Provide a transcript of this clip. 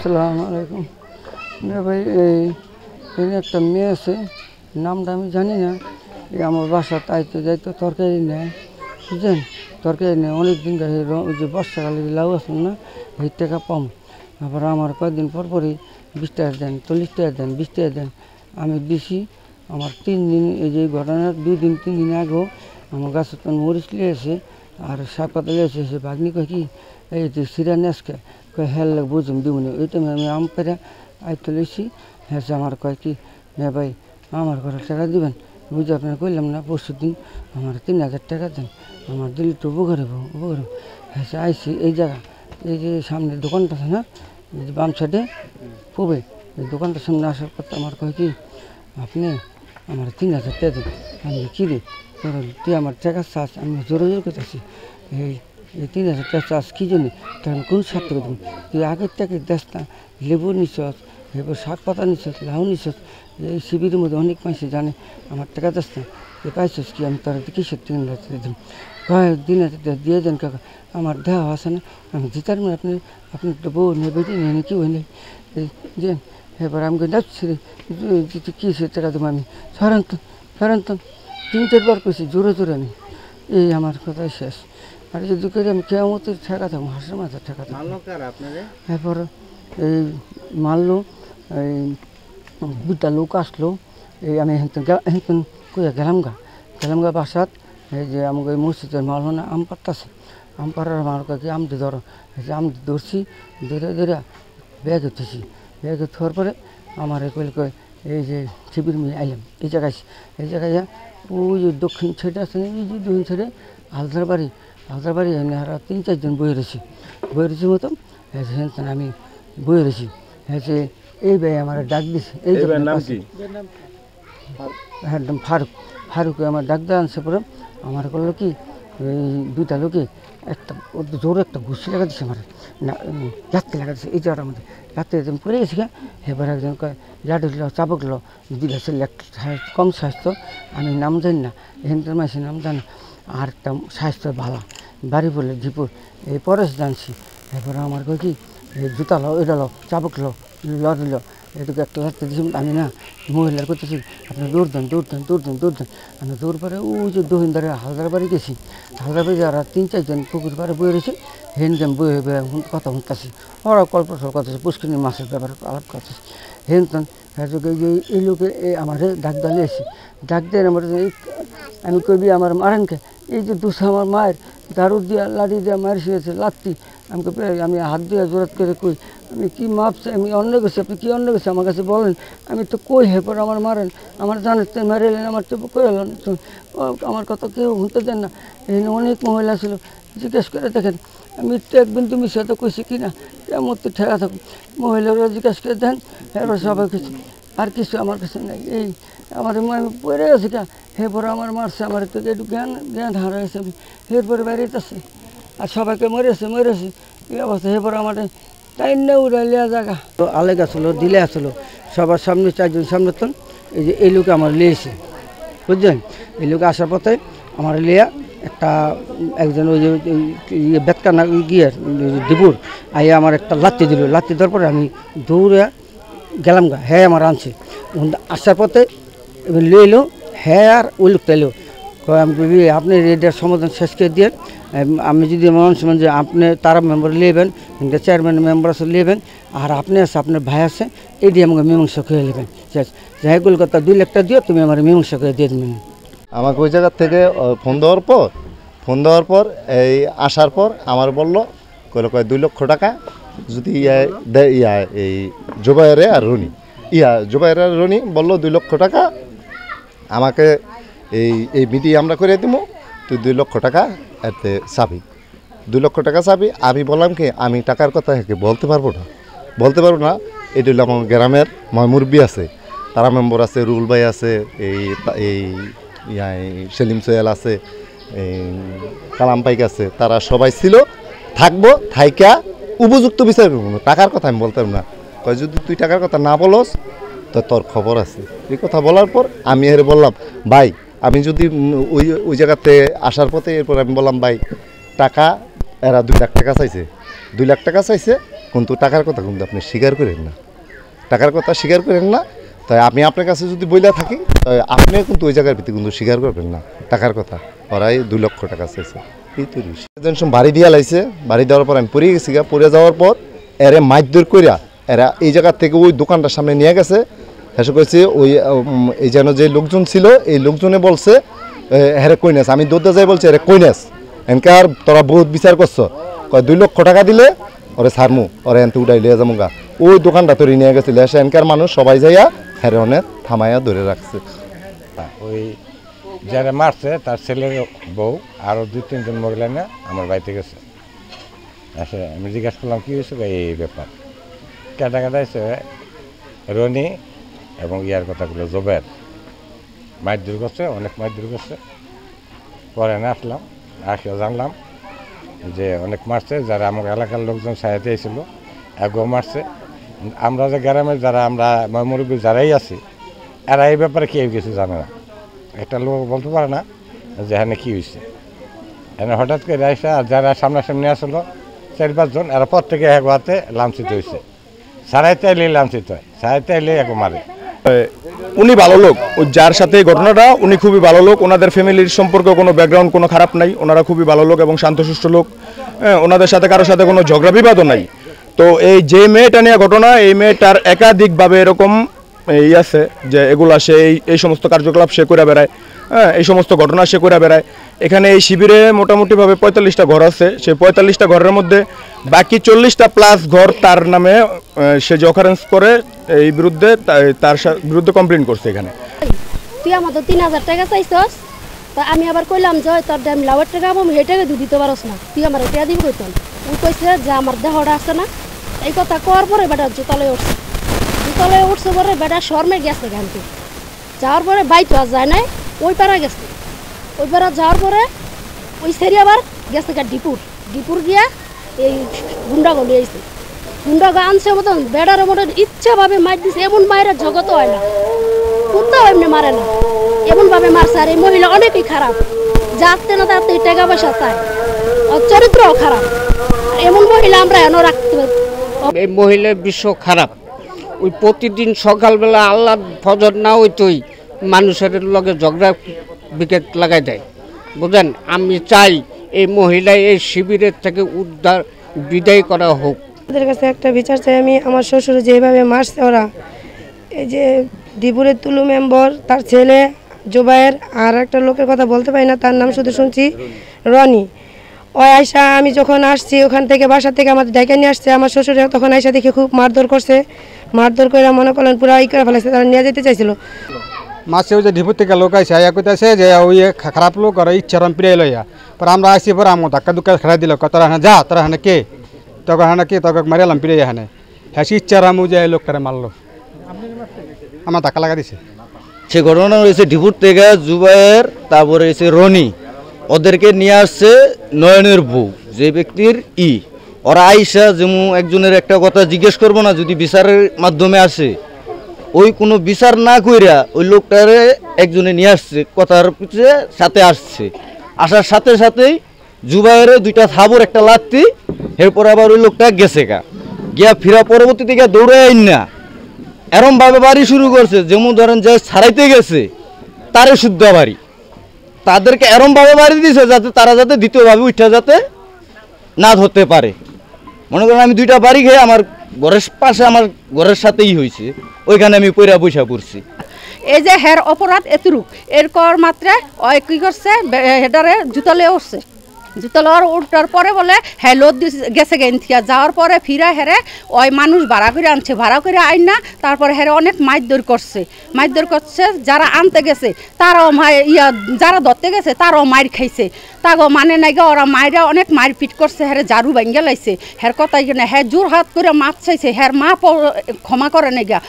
আসসালামু আলাইকুম। ভাই এখানে একটা মেয়ে আছে, নামটা আমি জানি না। আমার বাসা তাইতে যাইতো তরকারি নেয়, বুঝলেন? তরকারি নেয় অনেক দিন ধরে। ওই যে বর্ষাকালে লাউ আসুন না, এই টাকা পাম। আবার আমার কয়েকদিন পর পরই 20 টাকা দেন, 40 টাকা দেন, 20 টাকা দেন। আমি দিছি। আমার 3 দিন, এই যে ঘটনার 2 দিন 3 দিন আগেও আমার গাছের তো মরিচ লিয়েছে আর শাক পাতা লিয়েছে। সে ভাগ্নি কয় কি এই যে সিরা নেসকে কয় হ্যাঁ বুঝুন দিব না। ওই টাইমে আমি আম পেরা আইতে লইছি। হ্যাঁ আমার কয় কি হ্যাঁ ভাই আমার ঘরে টাকা দিবেন, বুঝে আপনার কইলাম না পরশু দিন আমার 3000 টাকা দেন, আমার দিলে তো উপকার হবো। হ্যাঁ আইসি এই জায়গা, এই যে সামনে দোকানটা আছে না, এই যে বাম সাইডে পড়বে, এই দোকানটার সামনে আসার পর আমার কয় কি আপনি আমার 3000 টাকা দেন। আমি কী রে তুই আমার টাকা চাস? আমি জোরে জোর করতেছি এই 3000 টাকা চাস কী জন্য? তখন কোন স্বার্থ দেবেন? তুই আগের টাকা দেস না, লেবু নিছস, এবার শাক পাতা নিছস, লাউ নিছস। এই শিবিরের মধ্যে অনেক মানুষ জানে আমার টাকা দেস না, তুই পাইছস কি? আমি তারা কিসের 3000 টাকা দিন? দিনে দিয়ে দেন কাকা, আমার দেওয়া আছে না, আমি দিতার মানে আপনি তো বউ নিয়ে বেটি নিয়ে কি হইনি যে। এবার আমি যাচ্ছি রে কী সে টাকা দেবো? আমি সরান্তন 3-4 বার কইছি জোরে জোরে। আমি এই আমার কথাই শেষ। আর যদি করি আমি কেমতের ঠেকা থাকবো, হাঁসের মাথায় ঠেকা থাকবো। এরপর এই মারলো, এই 2টা লোক আসলো। এই আমি হেঁতন কইয়া গেলাম গা বাসাত। এই যে আমাকে এই মসজিদের মাল না আম পাড়তেছে, আম পাড়ার আমার কি আম দিয়ে ধরো। এই যে আম ধরছি, ধরে ব্যাগে উঠেছি। ব্যাগে থাকার পরে আমার কয় এই যে শিবির মেয়ে আইলাম এই জায়গায়। এই জায়গায় ওই যে দক্ষিণ সাইডে আছে না, এই যে দক্ষিণ সাইডে হালদার বাড়ি এনে আর 3-4 জন বয়ে রয়েছি মতো। হ্যাঁ আমি বয়ে রয়েছি। হ্যাঁ এই ভাই আমার ডাক দিছে, এই একদম ফারুক আমার ডাক দেওয়া আনছে। পরে আমার করলো কি এই 2টা লোকে একটা জোরে একটা ঘুষি লাগা দিচ্ছে আমার, না লাত্তি লাগা দিচ্ছে এই জায়গাটার মধ্যে। লাত্তি একদম পড়ে গেছি গা। এবার একজন কয় লাঠি দিল, চাবক দিল, দিলে কম স্বাস্থ্য, আমি নাম জানি না, এখানকার মানুষের নাম জানি না। আর একটা স্বাস্থ্য ভালো বাড়ি বলে দীপুর এই পরেশ জানছি। এরপরে আমার কয় কি এই জুতা লো, এটা লো, চাবক লো, দিল, এটুকু একটা লাত্তি দিয়েছি। আমি না মহিলার করতেছি আপনি দৌড় দেন। আমি দৌড় পরে ওই যে দহিনদারে হালদার বাড়ি গেছি। হালদার বাড়ি যারা 3-4 জন পুকুর পাড়ে বয়ে রয়েছে, হেন বয়ে কথা শুনতেছি। ওরা গল্প করতেছে, পুষ্কিনি মাছের ব্যাপারে আলাপ করতেছে। হেনতন এই লোকে আমার ডাক দালে এসে ডাক দেন আমার। আমি কবি আমার মারেনকে এই যে দুসা আমার মায়ের দারু দিয়া লাঠি দিয়া মারি শিখেছে লাত্তি। আমি হাত দিয়ে জোরাত করে কই আমি কি মাপছে, আমি অন্য গেছি, আপনি কী অন্য গেছে আমার কাছে বলেন। আমি তো কই হেপর আমার মারেন, আমার জানেন মেরে এলেন, আমার তো কই এলেন, আমার কথা কেউ শুনতে দেন না। এখানে অনেক মহিলা ছিল, জিজ্ঞেস করে দেখেন আমি তো একদিন তুমি সাথে কইছি কি না কেমন তো ঠেকা থাকুন। মহিলারা জিজ্ঞেস করে দেন, এবার সবাই কিছু আর কিছু আমার কাছে নেই। এই আমার আমি পড়ে আছি কা, এরপরে আমার মারছে, আমার একটু জ্ঞান হারাইছে। আমি এরপরে বেরিয়েছে আর সবাইকে মরেছে এই অবস্থা। এরপরে আমার টাইম না উড়াইলিয়া জায়গা তো আলেগ আসলো, দিলে আসলো সবার সামনে 4 জন সামনে তন। এই যে এই লোক আমার লিয়েছে, বুঝলেন? এই লোক আসার পথে আমার লিয়া একজন ওই যে বেতকানা গিয়ে দীপুর আইয়া আমার একটা লাত্তি দিল। লাত্তি দেওয়ার পরে আমি দৌড়ে গেলাম গা। হ্যাঁ আমার আনছে আসার পথে লিয়ে এলো। হ্যাঁ আর ওই লোকটা এলো, আমি আপনি এটার সমাধান শেষ করে দিয়ে আমি যদি মানুষ যে আপনি তারা মেম্বার লিয়েবেন, চেয়ারম্যান মেম্বার আছে লিয়েবেন, আর আপনি আছে আপনার ভাই আছে, এই দিয়ে আমাকে মীমাংসা করে নেবেন। যাই কলকাতা 2 লাখ টাকা দিও, তুমি আমার মীমাংসা করে দিয়ে দেবেন। আমাকে ওই জায়গার থেকে ফোন দেওয়ার পর এই আসার পর আমার বললো কয় 2 লক্ষ টাকা যদি এই জুবাইরে আর রনি বললো 2 লক্ষ টাকা আমাকে এই মিটিয়ে আমরা করে দিব, তুই 2 লক্ষ টাকা এতে চাবি, 2 লক্ষ টাকা চাবি। আমি বললাম কি আমি টাকার কথা বলতে পারবো না। এটা হলো আমার গ্রামের মুরব্বি আছে, তারা মেম্বার আছে, রুল ভাই আছে, এই সেলিম সোহেল আছে, কালাম পাইক আছে, তারা সবাই ছিল, থাকবো থাইকা উপযুক্ত বিচার টাকার কথা আমি বলতাম না। কয় যদি তুই টাকার কথা না বলস তো তোর খবর আছে। এই কথা বলার পর আমি এর বললাম ভাই আমি যদি ওই জায়গাতে আসার পথে এরপর আমি বললাম ভাই টাকা এরা 2 লাখ টাকা চাইছে, কিন্তু টাকার কথা কিন্তু আপনি স্বীকার করেন না, টাকার কথা স্বীকার করেন না। তাই আমি আপনার কাছে যদি বইলা থাকি আপনিও কিন্তু ওই জায়গার ভিত্তি কিন্তু স্বীকার করবেন না টাকার কথা। ওরাই 2 লক্ষ টাকা চাইছে, এই তো বাড়ি দিয়া লাইছে। বাড়ি দেওয়ার পর আমি পড়ে গেছি, পড়ে যাওয়ার পর এরে মাইদুর কইরা এরা এই জায়গার থেকে ওই দোকানটার সামনে নিয়ে গেছে। হেসে কইছে ওই এই যেন যে লোকজন ছিল এই লোকজনে বলছে হ্যাঁ কইনাস, আমি দৌড়তে যাই বলছে এরে কইনাস এনকার তোরা বহুত বিচার করছো, কয় 2 লক্ষ টাকা দিলে ওরে ছাড়মু, ওরে এনতে উঠাই লিয়ে যাবো গা। ওই দোকানটা তৈরি নিয়ে গেছিল, এসে এনকার মানুষ সবাই যাইয়া হ্যাঁ অনেক থামাইয়া ধরে রাখছে। ওই যারা মারছে তার ছেলের বউ আরও 2-3 জন মহিলা না আমার বাড়িতে গেছে। আসে আমি জিজ্ঞাসা করলাম কী হয়েছে, এই ব্যাপার কেটা কেটা হয়েছে রনি এবং ইয়ার কথাগুলো জোবের মারধর করছে, অনেক মারধর করছে। পরে না আসলাম, আসিও জানলাম যে অনেক মারছে, যারা আমার এলাকার লোকজন সাহায্য এসেছিল এগো মারছে। আমরা যে গ্রামের যারা আমরা মুরব্বী যারাই আছি এরা এই ব্যাপারে কেউ কিছু জানে না, একটা লোক বলতে পারে না যে এখানে কী হয়েছে। এখানে হঠাৎ করে আসে আর যারা সামনাসামনি আসলো 4-5 জন এরা প্রত্যেকে এক হাতে লাঞ্ছিত হয়েছে। সারাইতে এলে লাঞ্ছিত হয়, সারাইতে এলে এক মারে। উনি ভালো লোক, যার সাথে এই ঘটনাটা উনি খুবই ভালো লোক, ওনাদের ফ্যামিলির সম্পর্কে কোনো ব্যাকগ্রাউন্ড কোনো খারাপ নাই, ওনারা খুবই ভালো লোক এবং শান্তশিষ্ট লোক। ওনাদের সাথে কারোর সাথে কোনো ঝগড়া বিবাদও নাই। তো এই যে মেয়েটা নিয়ে ঘটনা, এই মেয়েটার একাধিকভাবে এরকম আছে যে এগুলা সে এই সমস্ত কার্যকলাপ সে করে বেড়ায়, এই সমস্ত ঘটনা সে করে বেড়ায়। এখানে এই শিবিরে মোটামুটিভাবে 45টা ঘর আছে, সেই 45টা ঘরের মধ্যে বাকি 40টা প্লাস ঘর তার নামে সে যে অকারেন্স করে এই বিরুদ্ধে তার বিরুদ্ধে কমপ্লেন করছে। এখানে তুই আমাদের 3000 টাকা চাইছস, তা আমি আবার কইলাম যে তোর দাম লাউয়ের টাকা আমি সেই টাকা দিতে পারস না, তুই আমার টাকা দিবি কইতাম। ও কইছে যে আমার দেহটা আছে না, এই কথা কওয়ার পরে বেটা জুতালয়ে উঠছে, জুতালয়ে উঠছে পরে বেটা শর্মে গেছে গানতে যাওয়ার পরে বাইতো আর যায় নাই, ওই পাড়া গেছে। ওই পাড়া যাওয়ার পরে ওই সেরি আবার গেছে গা ডিপুর গিয়া এই গুন্ডাগুলি আইছে, গুন্ডাগো আনছে মতন বেড়ার মতন ইচ্ছাভাবে মার দিছে। এমন মায়ের জগত হয় না, কুত্তাও এমনি মারে না, এমনভাবে মারছে। আর এই মহিলা অনেকই খারাপ, যাতে না তাতে টাকা পয়সা চায়, ওর চরিত্রও খারাপ। এমন মহিলা আমরা এনে রাখতে পারি। এই মহিলার বিশ্ব খারাপ, ওই প্রতিদিন সকালবেলা আল্লাহ ফজর না হইতই মানুষের লগে ঝগড়া বিকেট লাগাই দেয়, বুঝলেন। আমি চাই এই মহিলা এই শিবিরের থেকে উদ্ধার বিদায় করা হোক। ওদের কাছে একটা বিচার চাই আমি। আমার শ্বশুর যেভাবে মারছে ওরা, এই যে ডিপুরের তুলু মেম্বার তার ছেলে জোবায়ের, আর একটা লোকের কথা বলতে পারি না, তার নাম শুধু শুনছি রনি। ওই আয়সা আমি যখন আসছি ওখান থেকে বাসা থেকে আমাদের ডেকে নিয়ে আসছে, আমার শ্বশুরে তখন আয়সা দেখে খুব মারধর করছে, মারধর করে মনে করলেন পুরো ই করে ফেলেছে, তারা নিয়ে যেতে চাইছিল। মাসে ওই যে ডিপুর থেকে লোক আইসে আয়া কইতাছে যে ওই খারাপ লোক আর ইচ্ছারম পিড়াই লইয়া, পর আমরা আসি পরে আমার ধাক্কা দুক্কা খেলা দিল, তোরা হ্যাঁ যা, তোরা হ্যাঁ কে, তখন হ্যাঁ কে, তোকে মারিলাম পিড়াই হ্যাঁ হ্যাঁ ইচ্ছারাম যে এই লোকটারে মারলো, আমার ধাক্কা লাগা দিছে। সে ঘটনা হয়েছে ডিপুর থেকে জুবায়ের, তারপরে হয়েছে রনি, ওদেরকে নিয়ে আসছে নয়নের বউ যে ব্যক্তির ওরা আইসা যেমন একজনের একটা কথা জিজ্ঞেস করবো না, যদি বিচারের মাধ্যমে আসে ওই কোনো বিচার না কইরা ওই লোকটারে একজনে নিয়ে আসছে, কথার পিছনে সাথে আসছে, আসার সাথে সাথেই জুবায়েরে 2টা থাবর একটা লাত্তি, এরপর আবার ওই লোকটা গেছে গিয়া ফিরা পরবর্তীতে গিয়া দৌড়ে আইন না এরমভাবে বাড়ি শুরু করছে, যেমন ধরেন যে ছাড়াইতে গেছে তারে শুদ্ধ বাড়ি, তাদেরকে এরমভাবে বাড়ি দিয়েছে যাতে তারা যাতে দ্বিতীয়ভাবে উঠা যাতে না ধরতে পারে। মনে করেন আমি 2টা বাড়ি খেয়ে আমার ঘরের পাশে আমার ঘরের সাথেই হয়েছে, ওইখানে আমি পয়রা বৈশা পড়ছি। এই যে হের অপরাধ এতটুক, এর কর মাত্রে ওই কি করছে হেডারে জুতালে উঠছে, জুতালোয়ার উঠার পরে বলে হ্যাঁ লোদ গেছে গেন্থিয়া যাওয়ার পরে ফিরা হেরে ওই মানুষ ভাড়া করে আনছে, ভাড়া করে আইন না তারপরে হেরে অনেক মারধর করছে, যারা আনতে গেছে তারাও যারা ধরতে গেছে তারাও মার খাইছে, তাগো মানে নাই গা, ওরা মায়েরা অনেক মারপিট করছে, হেরে ঝাড়ু ভাঙ্গে লাইছে, হের কথাই কিনা হ্যাঁ জোর হাত করে মাছ চাইছে, হের মা ক্ষমা করে নাই গা।